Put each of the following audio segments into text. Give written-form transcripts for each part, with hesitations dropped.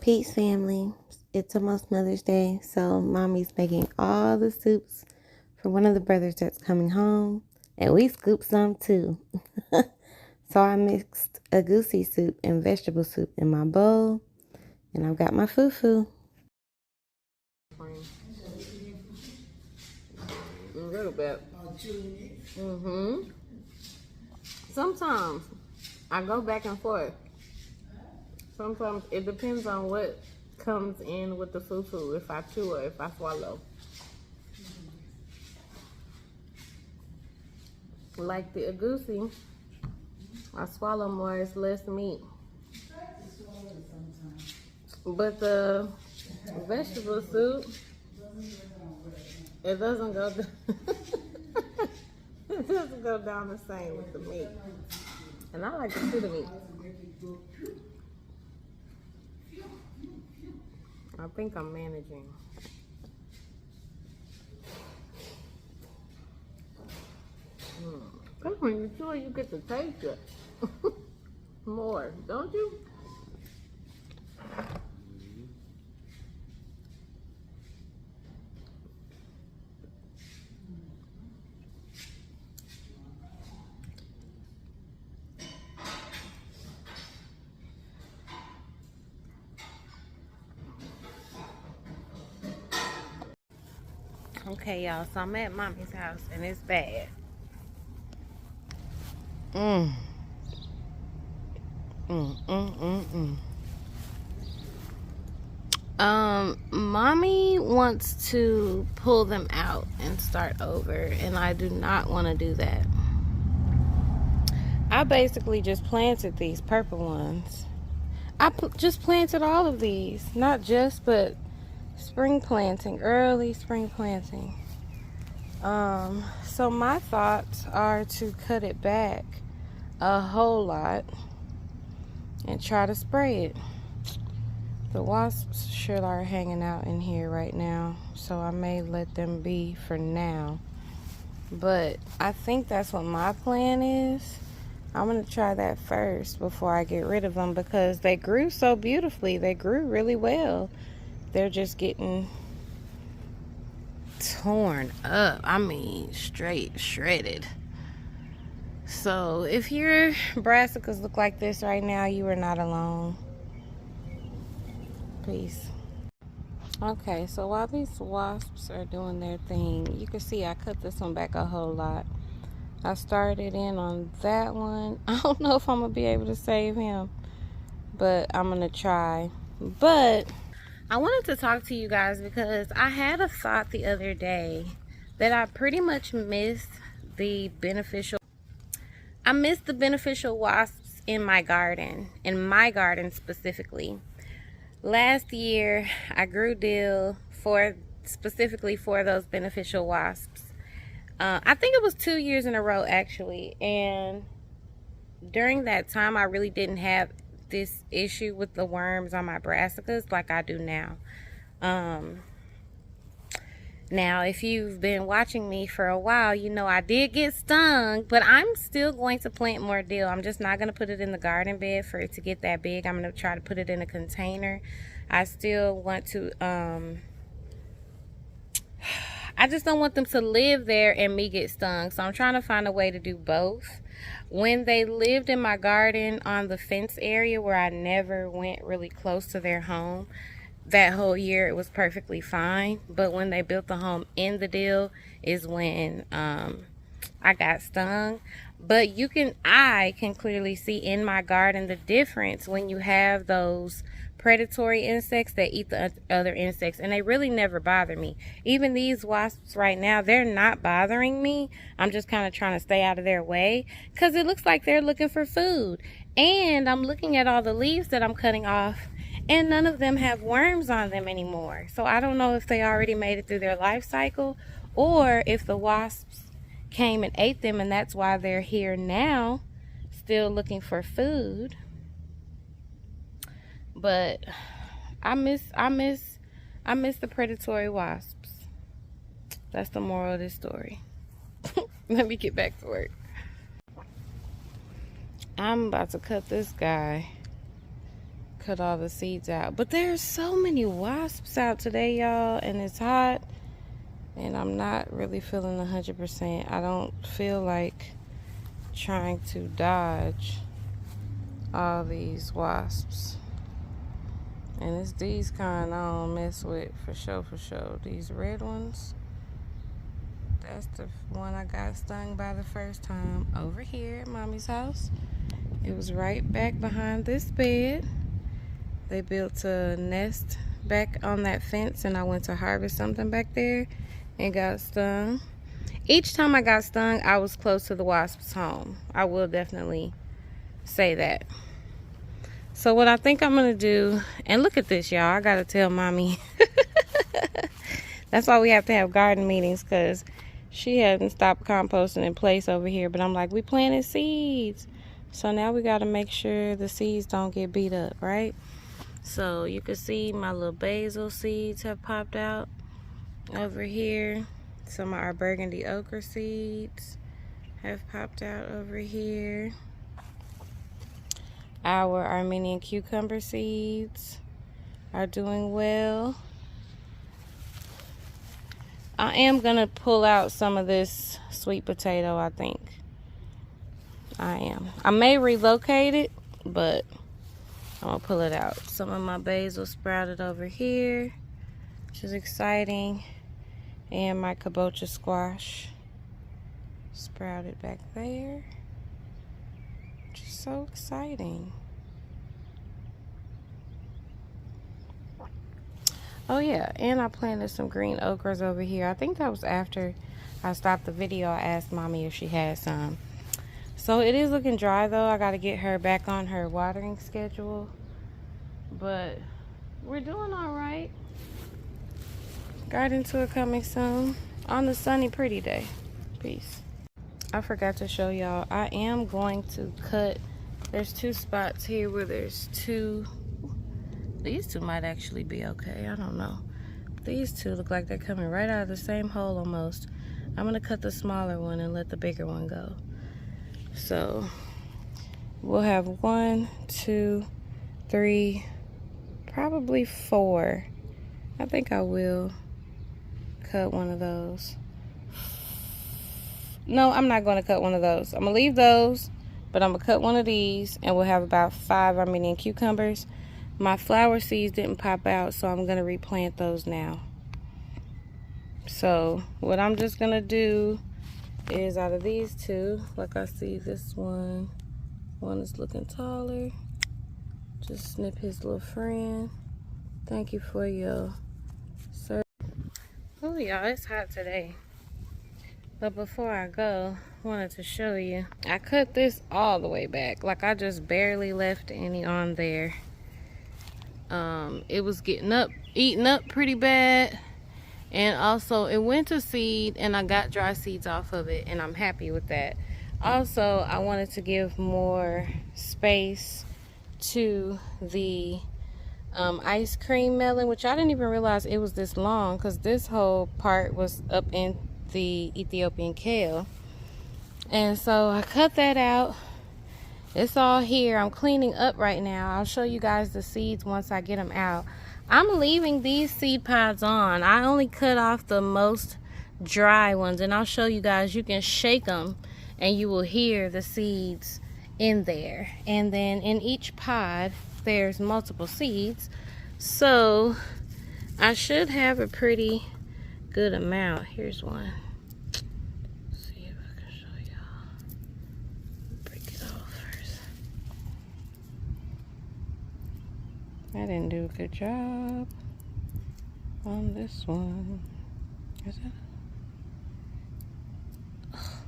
Peace, family. It's almost Mother's Day, so mommy's making all the soups for one of the brothers that's coming home, and we scooped some too. So I mixed a goosey soup and vegetable soup in my bowl, and I've got my fufu. A little bit. Sometimes I go back and forth. Sometimes it depends on what comes in with the fufu, if I chew or if I swallow. Like the agusi, I swallow more, it's less meat. But the vegetable soup, it doesn't go down. It doesn't go down the same with the meat. And I like to chew the meat. I think I'm managing. Because when you chew it, you get to taste it more, don't you? Okay, y'all, so I'm at mommy's house and it's bad. Mommy wants to pull them out and start over, and I do not want to do that. I basically just planted these purple ones. I just planted all of these, not just, but spring planting, early spring planting. So my thoughts are to cut it back a whole lot and try to spray it. The wasps sure are hanging out in here right now, so I may let them be for now. But I think that's what my plan is. I'm going to try that first before I get rid of them, because they grew so beautifully. They grew really well. They're just getting torn up. I mean, straight shredded. So if your brassicas look like this right now, you are not alone. Peace. Okay, so while these wasps are doing their thing, you can see I cut this one back a whole lot. I started in on that one. I don't know if I'm going to be able to save him, but I'm going to try. But I wanted to talk to you guys because I had a thought the other day that I pretty much missed the beneficial wasps in my garden specifically. Last year, I grew dill specifically for those beneficial wasps. I think it was 2 years in a row, actually. And during that time, I really didn't have this issue with the worms on my brassicas like I do now. Now, if you've been watching me for a while, you know I did get stung, but I'm still going to plant more dill. I'm just not going to put it in the garden bed for it to get that big. I'm going to try to put it in a container. I still want to, I just don't want them to live there and me get stung. So I'm trying to find a way to do both. When they lived in my garden on the fence area where I never went really close to their home, that whole year it was perfectly fine. But when they built the home in the dill is when I got stung. But I can clearly see in my garden the difference when you have those predatory insects that eat the other insects, and they really never bother me. Even these wasps right now, they're not bothering me. I'm just kind of trying to stay out of their way because it looks like they're looking for food. And I'm looking at all the leaves that I'm cutting off, and none of them have worms on them anymore. So I don't know if they already made it through their life cycle or if the wasps came and ate them, and that's why they're here now still looking for food. But I miss the predatory wasps. That's the moral of this story. Let me get back to work. I'm about to cut this guy cut all the seeds out. But there's so many wasps out today, y'all, and it's hot. And I'm not really feeling 100%. I don't feel like trying to dodge all these wasps. And it's these kind I don't mess with for sure. These red ones. That's the one I got stung by the first time over here at Mommy's house. It was right back behind this bed. They built a nest back on that fence, and I went to harvest something back there and got stung. Each time I got stung, I was close to the wasp's home. I will definitely say that. So what I think I'm gonna do, and look at this, y'all. I gotta tell Mommy. That's why we have to have garden meetings, because she hadn't stopped composting in place over here. But I'm like, we planted seeds. So now we got to make sure the seeds don't get beat up, right? So you can see my little basil seeds have popped out over here. Some of our burgundy ochre seeds have popped out over here. Our Armenian cucumber seeds are doing well. I am going to pull out some of this sweet potato, I think. I am. I may relocate it, but I'm going to pull it out. Some of my basil sprouted over here, which is exciting. And my kabocha squash sprouted back there, which is so exciting. Oh yeah, and I planted some green okras over here. I think that was after I stopped the video. I asked Mommy if she had some. So it is looking dry though. I got to get her back on her watering schedule. But we're doing all right. Garden tour coming soon on the sunny pretty day. Peace. I forgot to show y'all. I am going to cut. There's two spots here where there's two. These two might actually be okay. I don't know. These two look like they're coming right out of the same hole almost. I'm going to cut the smaller one and let the bigger one go. So we'll have 1, 2, 3, probably 4. I think I will cut one of those. No, I'm not going to cut one of those. I'm going to leave those, but I'm going to cut one of these, and we'll have about 5 Armenian cucumbers. My flower seeds didn't pop out, so I'm going to replant those now. So what I'm just going to do is, out of these two, like I see this one is looking taller. Just snip his little friend. Thank you for your service. Oh y'all, it's hot today. But before I go, I wanted to show you. I cut this all the way back. Like I just barely left any on there. It was eating up pretty bad. And also it went to seed and I got dry seeds off of it, and I'm happy with that. Also, I wanted to give more space to the ice cream melon, which I didn't even realize it was this long, because this whole part was up in the Ethiopian kale. And so I cut that out. It's all here. I'm cleaning up right now. I'll show you guys the seeds once I get them out. I'm leaving these seed pods on. I only cut off the most dry ones, and I'll show you guys. You can shake them and you will hear the seeds in there. And then in each pod there's multiple seeds, so I should have a pretty good amount. Here's one. Let's see if I can show y'all. Break it off first. I didn't do a good job on this one. Is it? Oh,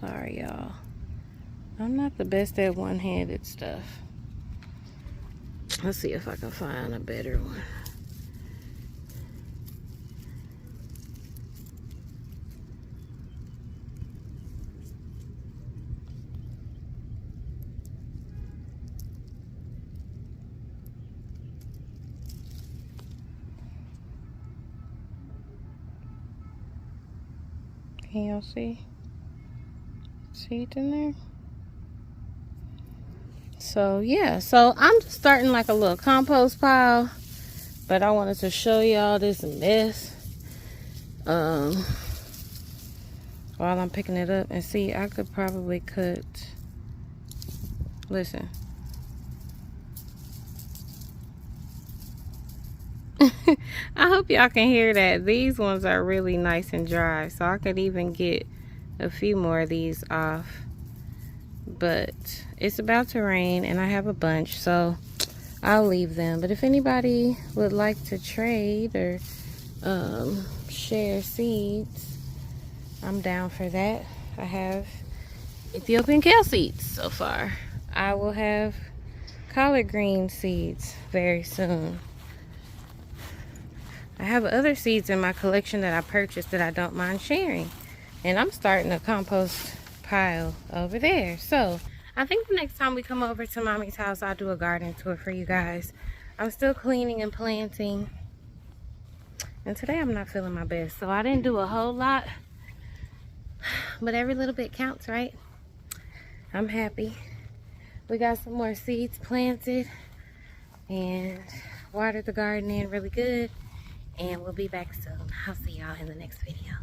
sorry y'all, I'm not the best at one-handed stuff. Let's see if I can find a better one. Can y'all see seeds in there? So yeah, so I'm just starting like a little compost pile, but I wanted to show y'all this mess while I'm picking it up. And see, I could probably cut, listen. I hope y'all can hear that. These ones are really nice and dry, so I could even get a few more of these off. But it's about to rain and I have a bunch, so I'll leave them. But if anybody would like to trade or share seeds, I'm down for that. I have Ethiopian kale seeds so far. I will have collard green seeds very soon. I have other seeds in my collection that I purchased that I don't mind sharing. And I'm starting a compost pile over there. So I think the next time we come over to Mommy's house, I'll do a garden tour for you guys. I'm still cleaning and planting. And today I'm not feeling my best, so I didn't do a whole lot. But every little bit counts, right? I'm happy. We got some more seeds planted and watered the garden in really good. And we'll be back soon. I'll see y'all in the next video.